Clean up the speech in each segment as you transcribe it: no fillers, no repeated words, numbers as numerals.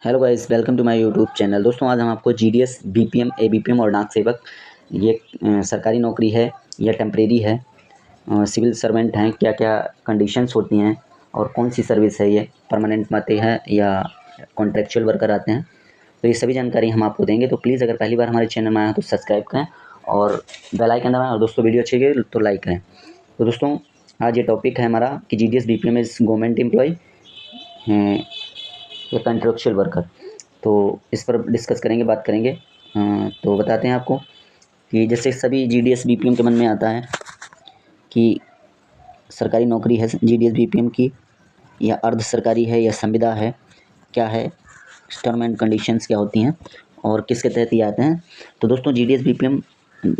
Hello guys, welcome to my YouTube channel. दोस्तों, आज हम आपको जीडीएस, बीपीएम, एबीपीएम और डाक सेवक ये सरकारी नौकरी है या टेम्परेरी है, सिविल सर्वेंट हैं, क्या क्या कंडीशंस होती हैं और कौन सी सर्विस है, ये परमानेंट आते हैं या कॉन्ट्रेक्चुअल वर्कर आते हैं, तो ये सभी जानकारी हम आपको देंगे। तो प्लीज़ अगर पहली बार हमारे चैनल में आए हैं तो सब्सक्राइब करें और बेल आइकन दबाएं, और दोस्तों वीडियो अच्छी लगे तो लाइक करें। तो दोस्तों, आज ये टॉपिक है हमारा कि GDS BPM is government employ या कॉन्ट्रेक्चुअल वर्कर। तो इस पर डिस्कस करेंगे, बात करेंगे। तो बताते हैं आपको कि जैसे सभी जीडीएस बीपीएम के मन में आता है कि सरकारी नौकरी है जीडीएस बीपीएम की या अर्ध सरकारी है या संविदा है, क्या है, टर्म एंड कंडीशंस क्या होती हैं और किसके तहत ये आते हैं। तो दोस्तों, जीडीएस बीपीएम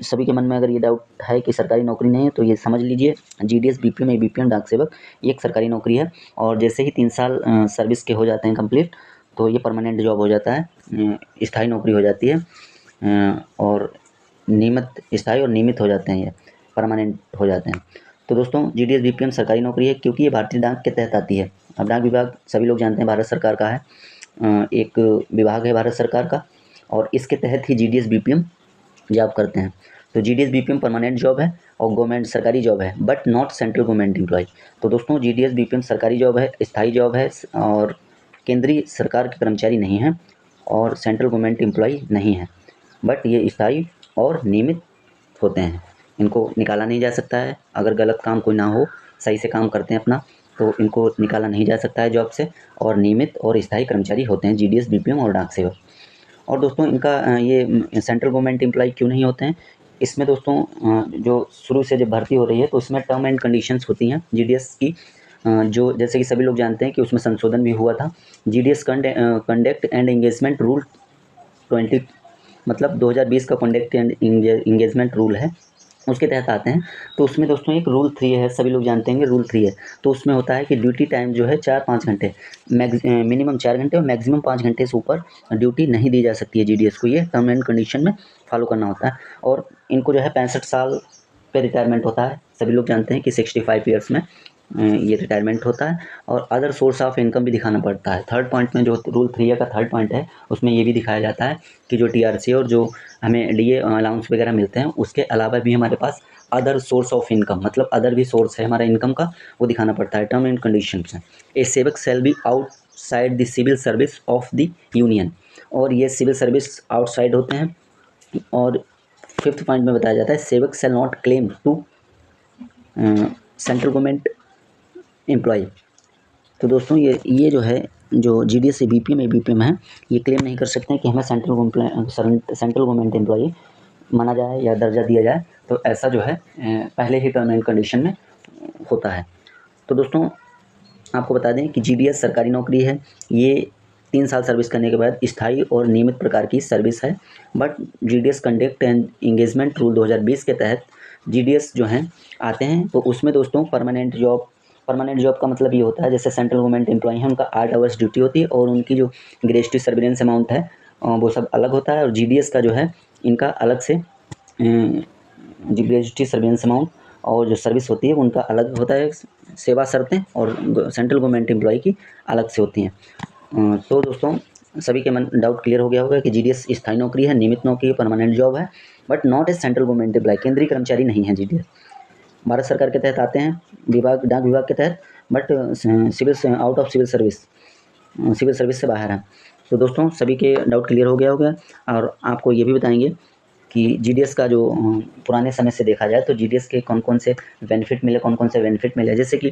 सभी के मन में अगर ये डाउट है कि सरकारी नौकरी नहीं है तो ये समझ लीजिए, जीडीएस बीपीएम एबीपीएम डाक सेवक ये एक सरकारी नौकरी है। और जैसे ही 3 साल सर्विस के हो जाते हैं कंप्लीट, तो ये परमानेंट जॉब हो जाता है, स्थायी नौकरी हो जाती है, और नियमित, स्थायी और नियमित हो जाते हैं, ये परमानेंट हो जाते हैं। तो दोस्तों, जीडीएस बीपीएम सरकारी नौकरी है क्योंकि ये भारतीय डाक के तहत आती है। अब डाक विभाग सभी लोग जानते हैं भारत सरकार का है, एक विभाग है भारत सरकार का, और इसके तहत ही जीडीएस बीपीएम जॉब करते हैं। तो जीडीएस बीपीएम परमानेंट जॉब है और गवर्नमेंट सरकारी जॉब है, but not central government employ. तो दोस्तों, जीडीएस बीपीएम सरकारी जॉब है, स्थायी जॉब है, और केंद्रीय सरकार के कर्मचारी नहीं हैं और सेंट्रल गवर्नमेंट एम्प्लॉय नहीं है, बट ये स्थायी और नियमित होते हैं। इनको निकाला नहीं जा सकता है, अगर गलत काम कोई ना हो, सही से काम करते हैं अपना, तो इनको निकाला नहीं जा सकता है जॉब से, और नियमित और स्थायी कर्मचारी होते हैं जीडीएस बीपीएम और डाक सेवक। और दोस्तों, इनका ये सेंट्रल गवर्नमेंट एम्प्लॉय क्यों नहीं होते हैं, इसमें दोस्तों जो शुरू से जब भर्ती हो रही है तो उसमें टर्म एंड कंडीशंस होती हैं जीडीएस की, जो जैसे कि सभी लोग जानते हैं कि उसमें संशोधन भी हुआ था। GDS conduct and engagement rule 20, मतलब 2020 का कंडक्ट एंड एंगेजमेंट रूल है, उसके तहत आते हैं। तो उसमें दोस्तों एक रूल 3 है, सभी लोग जानते हैं कि रूल 3 है। तो उसमें होता है कि ड्यूटी टाइम जो है 4-5 घंटे, मिनिमम 4 घंटे और मैक्सिमम 5 घंटे से ऊपर ड्यूटी नहीं दी जा सकती है जीडीएस को। ये टर्म एंड कंडीशन में फॉलो करना होता है। और इनको जो है 65 साल पे रिटायरमेंट होता है। सभी लोग जानते हैं कि 65 ईयर्स में ये रिटायरमेंट होता है। और अदर सोर्स ऑफ इनकम भी दिखाना पड़ता है। थर्ड पॉइंट में, जो रूल 3 का थर्ड पॉइंट है, उसमें ये भी दिखाया जाता है कि जो टीआरसी और जो हमें डीए अलाउंस वगैरह मिलते हैं, उसके अलावा भी हमारे पास अदर सोर्स ऑफ इनकम, मतलब अदर भी सोर्स है हमारा इनकम का, वो दिखाना पड़ता है टर्म एंड कंडीशंस में। A Sevak shall be outside the civil service of the union, और ये सिविल सर्विस आउटसाइड होते हैं। और फिफ्थ पॉइंट में बताया जाता है Sevak shall not claim to central government employ. तो दोस्तों, ये जो है, जो जीडीएस से बीपीएम एबीपीएम है, ये क्लेम नहीं कर सकते हैं कि हमें सेंट्रल गवर्नमेंट एम्प्लॉय माना जाए या दर्जा दिया जाए। तो ऐसा जो है पहले ही टर्म एंड कंडीशन में होता है। तो दोस्तों, आपको बता दें कि जीडीएस सरकारी नौकरी है। ये 3 साल सर्विस करने के बाद स्थायी और नियमित प्रकार की सर्विस है। But GDS conduct and engagement rule 2020 के तहत जीडीएस जो हैं आते हैं, तो उसमें दोस्तों परमानेंट जॉब का मतलब ये होता है, जैसे सेंट्रल गवर्नमेंट एम्प्लॉय हैं, उनका 8 आवर्स ड्यूटी होती है और उनकी जो ग्रेजुएटी सर्विलेंस अमाउंट है वो सब अलग होता है। और जीडीएस का जो है, इनका अलग से ग्रेजुएटी सर्विलेंस अमाउंट और जो सर्विस होती है उनका अलग होता है, सेवा शर्तें, और सेंट्रल गवर्नमेंट एम्प्लॉय की अलग से होती हैं। तो दोस्तों, सभी के मन डाउट क्लियर हो गया होगा कि जीडीएस स्थायी नौकरी है, नियमित नौकरी है, परमानेंट जॉब है, but not a central government employ, केंद्रीय कर्मचारी नहीं है जीडीएस। भारत सरकार के तहत आते हैं, डाक विभाग के तहत, but civil out of civil service से बाहर है। तो दोस्तों, सभी के डाउट क्लियर हो गया होगा। और आपको ये भी बताएंगे कि जीडीएस का जो पुराने समय से देखा जाए तो जीडीएस के कौन कौन से बेनिफिट मिले। जैसे कि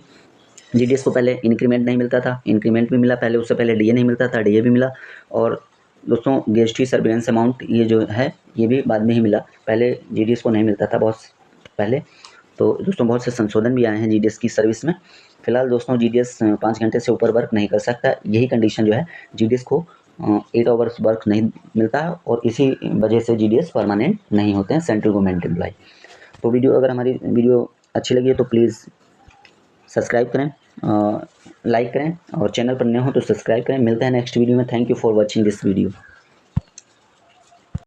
जीडीएस को पहले इंक्रीमेंट नहीं मिलता था, इंक्रीमेंट भी मिला पहले, उससे पहले डीए नहीं मिलता था, डीए भी मिला। और दोस्तों, ग्रेजुएटी सर्विलेंस अमाउंट ये जो है, ये भी बाद में ही मिला, पहले जीडीएस को नहीं मिलता था बहुत पहले। तो दोस्तों, बहुत से संशोधन भी आए हैं जीडीएस की सर्विस में। फिलहाल दोस्तों, जीडीएस 5 घंटे से ऊपर वर्क नहीं कर सकता, यही कंडीशन जो है, जीडीएस को 8 आवर्स वर्क नहीं मिलता है, और इसी वजह से जीडीएस परमानेंट नहीं होते हैं सेंट्रल गवर्नमेंट एम्प्लॉय। तो अगर हमारी वीडियो अच्छी लगी है तो प्लीज़ सब्सक्राइब करें, लाइक करें, और चैनल पर नए हो तो सब्सक्राइब करें। मिलते हैं नेक्स्ट वीडियो में। Thank you for watching this video.